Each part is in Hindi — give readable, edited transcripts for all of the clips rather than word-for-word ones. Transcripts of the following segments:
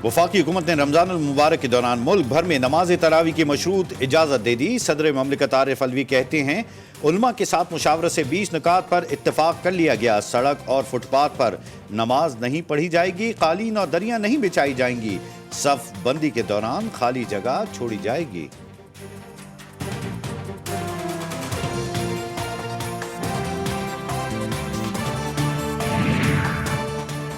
वफाकी हुकूमत ने रमजान मुबारक के दौरान मुल्क भर में नमाज तरावी की मशरूत इजाज़त दे दी। सदर ममलिकत आरिफ अलवी कहते हैं, उलमा के साथ मुशावरत से 20 नुकात पर इत्तफाक कर लिया गया। सड़क और फुटपाथ पर नमाज नहीं पढ़ी जाएगी, कालीन और दरियां नहीं बिछाई जाएंगी, सफ बंदी के दौरान खाली जगह छोड़ी जाएगी।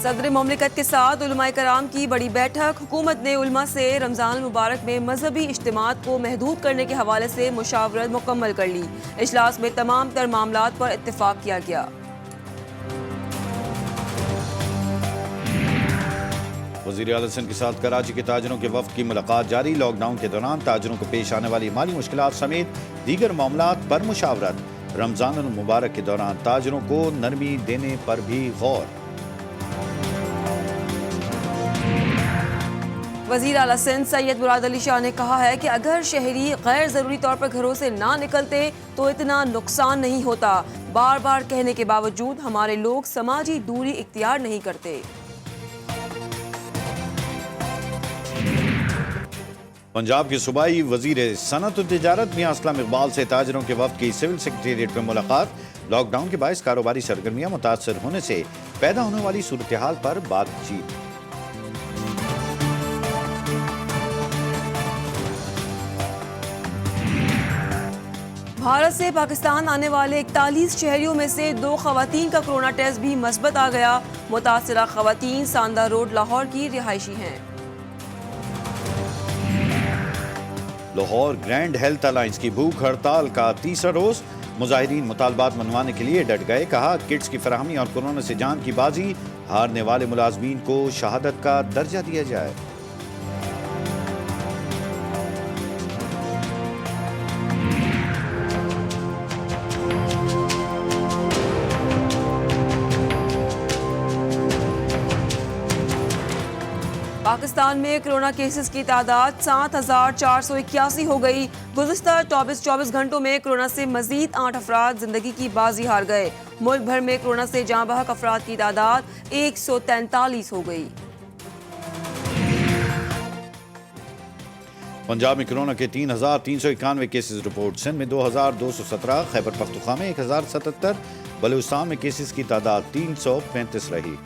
सदर ममलिकत के साथ उलमाए कराम की बड़ी बैठक। हुकूमत ने उलमा से रमजान मुबारक में मजहबी इज्तिमात को महदूद करने के हवाले से मुशावरत मुकम्मल कर ली। इजलास में तमाम तर मामलात पर इत्तिफाक किया गया। वज़ीर आला सिंध के साथ कराची के ताजरों के वफ़द की मुलाकात जारी। लॉकडाउन के दौरान ताजरों को पेश आने वाली माली मुश्किलात समेत दीगर मामलात पर मुशावरत। रमजान मुबारक के दौरान ताजरों को नरमी देने पर भी गौर। वज़ीर आला सिंध सैयद मुराद अली शाह ने कहा है कि अगर शहरी गैर ज़रूरी तौर पर घरों से ना निकलते तो इतना नुकसान नहीं होता। बार बार कहने के बावजूद हमारे लोग समाजी दूरी इख्तियार नहीं करते। पंजाब के सूबाई वजीर सनत और तिजारत मियां असलम इकबाल से ताजरों के वफ़द की सिविल सेक्रेटेरिएट में मुलाकात। लॉकडाउन के बायस कारोबारी सरगर्मियां मुतासर होने से पैदा होने वाली सूरत हाल पर बातचीत। भारत से पाकिस्तान आने वाले 41 शहरियों में से 2 खवातीन का कोरोना टेस्ट भी मस्बत आ गया। मुतासरा खवातीन सांदा रोड लाहौर की रिहायशी हैं। लाहौर ग्रैंड हेल्थ अलायंस की भूख हड़ताल का तीसरा रोज। मुजाहिरीन मुतालबात मनवाने के लिए डट गए। कहा, किट्स की फराहमी और कोरोना से जान की बाजी। हारने वाले मुलाजमीन को शहादत का दर्जा दिया जाए। पाकिस्तान में कोरोना केसेस की तादाद 7,481 हो गई। गुज़िश्ता 24 घंटों में कोरोना से मजीद 8 अफराद जिंदगी की बाजी हार गए। मुल्क भर में कोरोना से जाँ बहक अफराद की तादाद 143 हो गई। पंजाब में कोरोना के 3,391 केसेस रिपोर्ट। सिंध में 2,217, खैबर पख्तूनख्वा में 1,077, बलूचिस्तान में केसेस की तादाद 335 रही।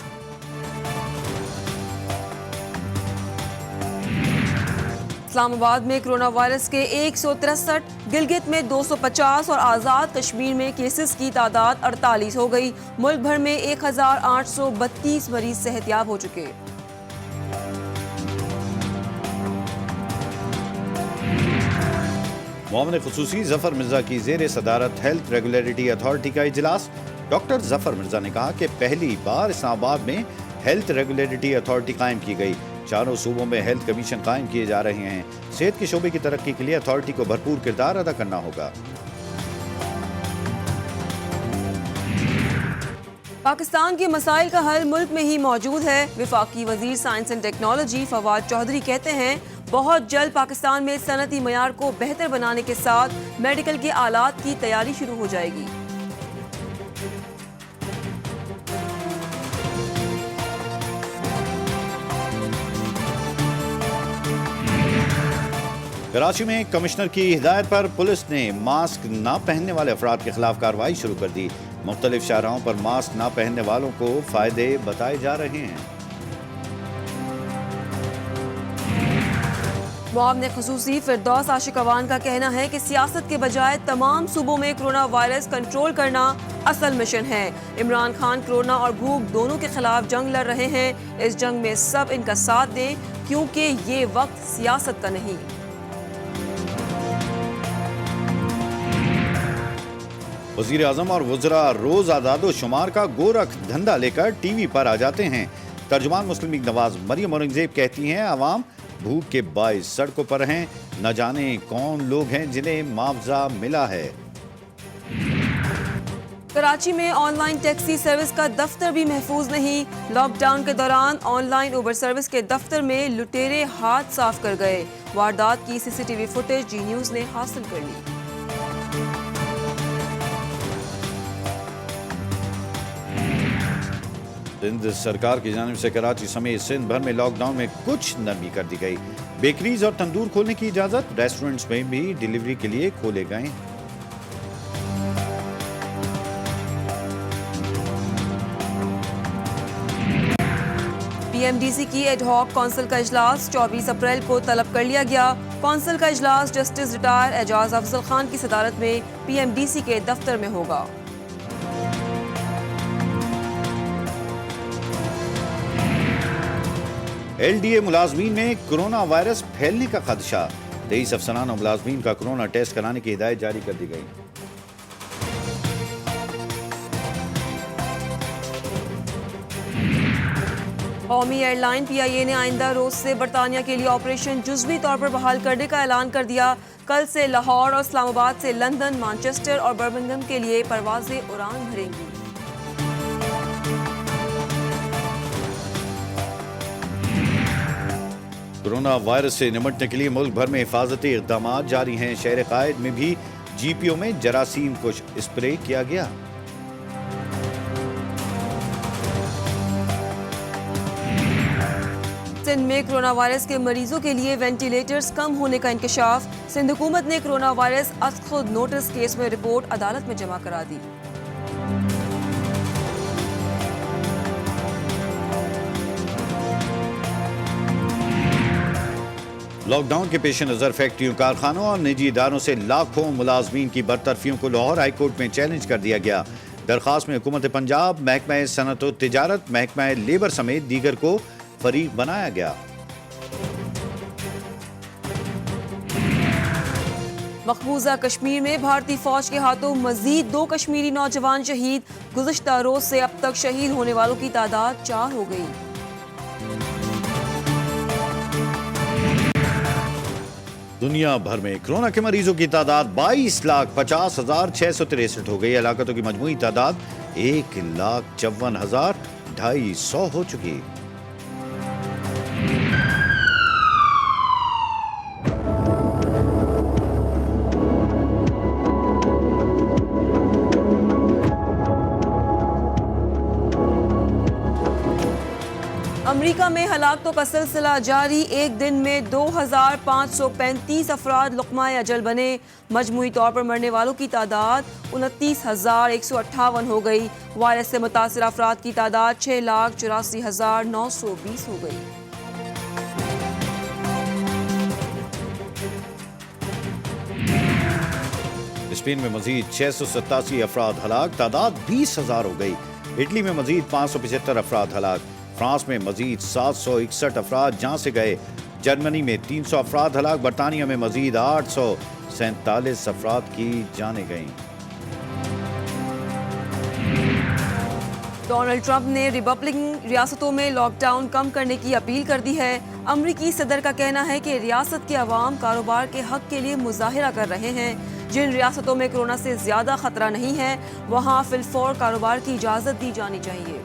इस्लामाबाद में कोरोना वायरस के 163, गिलगित में 250 और आज़ाद कश्मीर में केसेस की तादाद 48 हो गई। मुल्क भर में 1,832 मरीज सेहतयाब हो चुके। मोमिन खुसूसी जफर मिर्जा की जेर सदारत हेल्थ रेगुलेटरी अथॉरिटी का इजलास। डॉक्टर जफर मिर्जा ने कहा कि पहली बार इस्लामाबाद में हेल्थ रेगुलेटरी अथॉरिटी कायम की गई। चारों सूबों में हेल्थ कमीशन कायम किए जा रहे हैं। सेहत के शोबे की तरक्की के लिए अथॉरिटी को भरपूर किरदार अदा करना होगा। पाकिस्तान के मसाइल का हल मुल्क में ही मौजूद है। वफाकी वजीर science and technology Fawad Chaudhry कहते हैं, बहुत जल्द पाकिस्तान में सनती मयार को बेहतर बनाने के साथ मेडिकल के आलात की तैयारी शुरू हो जाएगी। कराची में कमिश्नर की हिदायत पर पुलिस ने मास्क न पहनने वाले अफराद के खिलाफ कार्रवाई शुरू कर दी। मुख्तलिफ शाहराहों पर मास्क न पहनने वालों को फायदे बताए जा रहे हैं। मुआवने खुसूसी फिरदौस आशिक अवान का कहना है कि सियासत के बजाय तमाम सूबों में कोरोना वायरस कंट्रोल करना असल मिशन है। इमरान खान कोरोना और भूख दोनों के खिलाफ जंग लड़ रहे हैं। इस जंग में सब इनका साथ दें, क्योंकि ये वक्त सियासत का नहीं। वज़ीर आज़म और वज़रा रोज आज़ादो शुमार का गोरख धंधा लेकर टीवी पर आ जाते हैं। तर्जुमान मुस्लिम लीग नवाज मरियम औरंगजेब कहती हैं, आवाम भूख के बाइस सड़कों पर हैं, न जाने कौन लोग हैं जिन्हें मुआवजा मिला है। कराची में ऑनलाइन टैक्सी सर्विस का दफ्तर भी महफूज नहीं। लॉकडाउन के दौरान ऑनलाइन उबर सर्विस के दफ्तर में लुटेरे हाथ साफ कर गए। वारदात की सीसीटीवी फुटेज जी न्यूज़ ने हासिल कर ली। सिंध सरकार की जानिब से कराची समेत सिंध भर में लॉकडाउन में कुछ नरमी कर दी गई। बेकरीज और तंदूर खोलने की इजाजत, रेस्टोरेंट्स में भी डिलीवरी के लिए खोले गए। पीएमडीसी की एडहॉक कौंसिल का इजलास 24 अप्रैल को तलब कर लिया गया। कौंसिल का इजलास जस्टिस रिटायर एजाज अफजल खान की सदारत में पीएमडीसी के दफ्तर में होगा। एलडीए मुलाजमीन में कोरोना वायरस फैलने का खदशा, 23 अफसराना मुलाजमीन का कोरोना टेस्ट कराने की हिदायत जारी कर दी गई। कौमी एयरलाइन पीआईए ने आइंदा रोज से बरतानिया के लिए ऑपरेशन जुज़वी तौर पर बहाल करने का ऐलान कर दिया। कल से लाहौर और इस्लामाबाद से लंदन, मैनचेस्टर और बर्मिंघम के लिए परवाजें उड़ान भरेंगी। कोरोना वायरस से निपटने के लिए मुल्क भर में हिफाजती इक़दाम जारी हैं। शहर कायद में भी जीपीओ में जरासीम को स्प्रे किया गया। सिंध में कोरोना वायरस के मरीजों के लिए वेंटिलेटर्स कम होने का इंकशाफ। सिंध हुकूमत ने कोरोना वायरस खुद नोटिस केस में रिपोर्ट अदालत में जमा करा दी। लॉकडाउन के पेश नज़र फैक्ट्रियों, कारखानों और निजी इदारों से लाखों मुलाजमीन की बरतरफियों को लाहौर हाई कोर्ट में चैलेंज कर दिया गया। दरख्वास्त में हुकूमत पंजाब, महकमा सनअत व तिजारत, महकमा लेबर समेत दीगर को फरीक बनाया गया। मकबूजा कश्मीर में भारतीय फौज के हाथों मजीद 2 कश्मीरी नौजवान शहीद। गुज़श्ता रोज से अब तक शहीद होने वालों की तादाद 4 हो गई। दुनिया भर में कोरोना के मरीजों की तादाद 22,50,663 हो गई। हलाकतों की मजमूई तादाद 1,54,250 हो चुकी। अमेरिका में हलाकतों का सिलसिला जारी। एक दिन में 2,535 अफराद लुक़मा-ए अजल बने। मजमूई तौर पर मरने वालों की तादाद 29,158 हो गई। वायरस से मुतासिर अफराद की तादाद 6,84,920 हो गई। स्पेन में मजीद 687 अफराद हलाक, तादाद 20,000 हो गई। इटली में मजीद 575 अफराद हलाक। फ्रांस में मजीद 761 अफराद जान से गए। जर्मनी में 300 अफराद हलाक। बरतानिया में मजीद 847 अफराद की जाने गईं। डोनाल्ड ट्रंप ने रिपब्लिकन रियासतों में लॉकडाउन कम करने की अपील कर दी है। अमरीकी सदर का कहना है कि रियासत के अवाम कारोबार के हक के लिए मुजाहिरा कर रहे हैं। जिन रियासतों में कोरोना से ज्यादा खतरा नहीं है वहां फिलफौर कारोबार की इजाजत दी जानी चाहिए।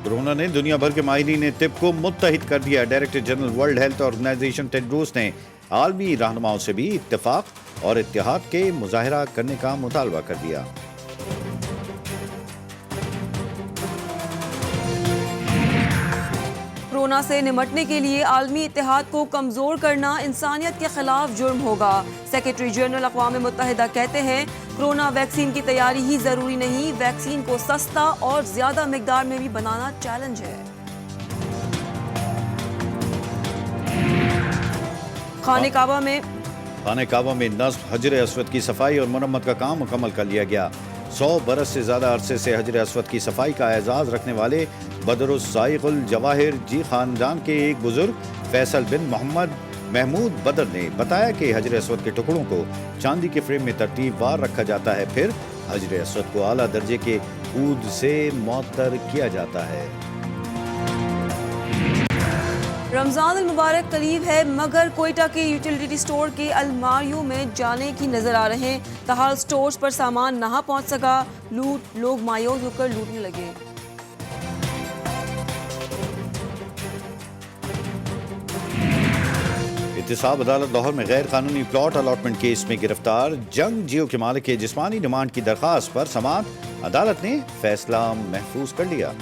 कोरोना ने दुनिया भर के माहिरीन तिब को मुत्तहिद कर दिया। Director general world health organisation Tedros ने आलमी रहनुमाओं से भी इत्तेफाक और इत्तेहाद के मुजाहिरा करने का मुतालबा कर दिया। कोरोना से निपटने के लिए आलमी इत्तेहाद को कमजोर करना इंसानियत के खिलाफ जुर्म होगा। सेक्रेटरी जनरल अक़वाम मुत्तहिदा कहते हैं कोरोना वैक्सीन की तैयारी ही जरूरी नहीं, वैक्सीन को सस्ता और ज्यादा मिकदार में भी बनाना चैलेंज है। खाने काबा में नस्ब हजर अस्वद की सफाई और मरम्मत का काम मुकम्मल कर लिया गया। 100 बरस से ज्यादा अरसे से हजर अस्वद की सफाई का एजाज रखने वाले बदरुस्साइकुल जवाहिर जी खानदान के एक बुजुर्ग फैसल बिन मोहम्मद महमूद बदर ने बताया कि हजर अस्वद के टुकड़ों को चांदी के फ्रेम में तरतीबवार रखा जाता है, फिर हजर अस्वद को आला दर्जे के ऊद से मुअत्तर किया जाता है। रमजान अल मुबारक करीब है मगर कोयटा के यूटिलिटी स्टोर के अलमारियों में जाने की नजर आ रहे हैं। ताहाल स्टोर्स पर सामान ना पहुंच सका, लोग मायूस होकर लूटने लगे। एहतिसाब अदालत लाहौर में गैर कानूनी प्लॉट अलॉटमेंट केस में गिरफ्तार जंग जियो के मालिक के जिस्मानी रिमांड की दरखास्त पर समाअत अदालत ने फैसला महफूज कर लिया।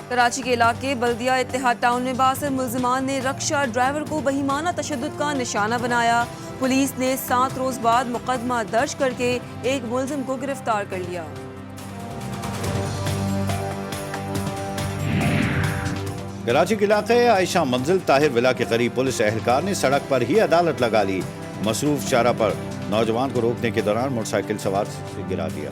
कराची के इलाके बल्दिया इत्तेहाद टाउन में बासर मुल्जिमान ने रक्षा ड्राइवर को बहिमाना तशद्दुद का निशाना बनाया। पुलिस ने 7 रोज बाद मुकदमा दर्ज करके एक मुल्जिम को गिरफ्तार कर लिया। कराची के इलाके आयशा मंजिल ताहिर विला के करीब पुलिस एहलकार ने सड़क पर ही अदालत लगा ली। मसरूफ चारा पर नौजवान को रोकने के दौरान मोटरसाइकिल सवार से गिरा दिया।